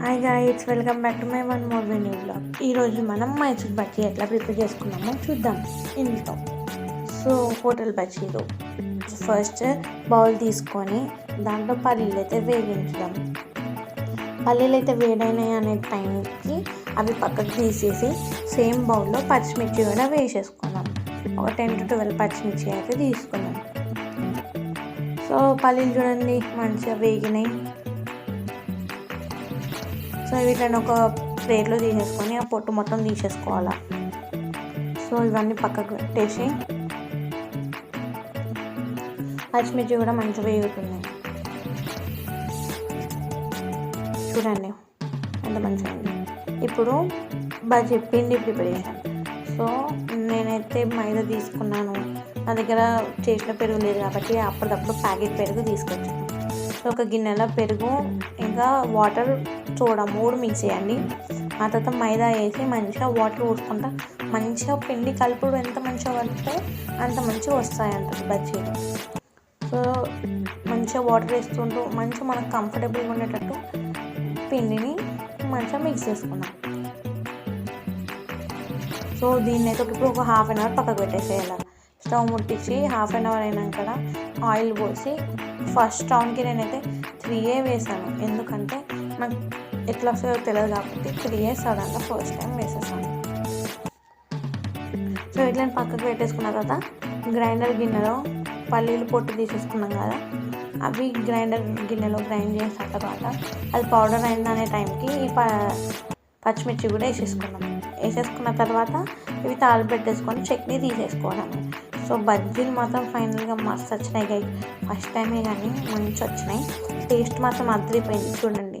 Hi guys, welcome back to my one more video blog. ఈరోజు మనం మైసూర్ బజ్జీ ఎట్లా prepare చేసుకున్నామో చూద్దాం ఇంట్లో. సో హోటల్ బజ్జీలు ఫస్ట్ బౌల్ తీసుకొని దాంట్లో పల్లీలు అయితే వేగించుదాం. పల్లీలు అయితే వేడైనాయి అనే టైంకి అవి పక్కకు తీసేసి సేమ్ బౌల్లో పచ్చిమిర్చి కూడా వేసేసుకున్నాం. ఒక 10 to 12 పచ్చిమిర్చి అయితే తీసుకున్నాం. సో పల్లీలు చూడండి మంచిగా వేగినాయి. సో వీటిని ఒక ప్లేట్లో తీసేసుకొని ఆ పొట్టు మొత్తం తీసేసుకోవాలి. సో ఇవన్నీ పక్కకు పెట్టేసి పచ్చిమిర్చి కూడా మంచిగా వేగుతున్నాయి. చూడండి ఎంత మంచిగా ఉంది. ఇప్పుడు బజ్జీ పిండి ప్రిపరేషన్. సో నేనైతే మైదా తీసుకున్నాను. నా దగ్గర చేసిన పెరుగు లేదు కాబట్టి అప్పటికప్పుడు ప్యాకెట్ పెరుగు తీసుకొచ్చాను. సో ఒక గిన్నెలో పెరుగు ఇంకా వాటర్ సోడా 3 మిక్స్ చేయండి. ఆ తర్వాత మైదా వేసి మంచిగా వాటర్ పోసుకుంటా మంచిగా పిండి కలుపుడు ఎంత మంచిగా కలిపితే అంత మంచిగా వస్తాయంట బజ్జీలు. సో మంచిగా వాటర్ వేస్తుంటూ మంచిగా మనకు కంఫర్టబుల్గా ఉండేటట్టు పిండిని మంచిగా మిక్స్ చేసుకున్నాం. సో దీన్ని అయితే ఇప్పుడు ఒక ½ గంట పక్కకు పెట్టేసేయాలి. స్టవ్ ముట్టించి ½ గంట అయినాక ఆయిల్ పోసి ఫస్ట్ రౌండ్కి నేనైతే 3 వేసాను. ఎందుకంటే నాకు ఎట్లా వస్తుందో తెలియదు కాబట్టి 3 సడన్గా ఫస్ట్ టైం వేసేసాను. సో ఇట్లా పక్కకు పెట్టేసుకున్న తర్వాత గ్రైండర్ గిన్నెలో పల్లీలు పొట్టు తీసేసుకున్నాం కదా, అవి గ్రైండర్ గిన్నెలో గ్రైండ్ చేసిన తర్వాత అది పౌడర్ అయిందనే టైంకి ఈ పచ్చిమిర్చి కూడా వేసేసుకున్న తర్వాత ఇవి తాలింపు పెట్టేసుకొని చట్నీ తీసేసుకోవడం. సో బజ్జీలు మాత్రం ఫైనల్గా మస్తు వచ్చినాయి. ఫస్ట్ టైమే కానీ మంచి వచ్చినాయి. టేస్ట్ మాత్రం అదిరిపోయింది. చూడండి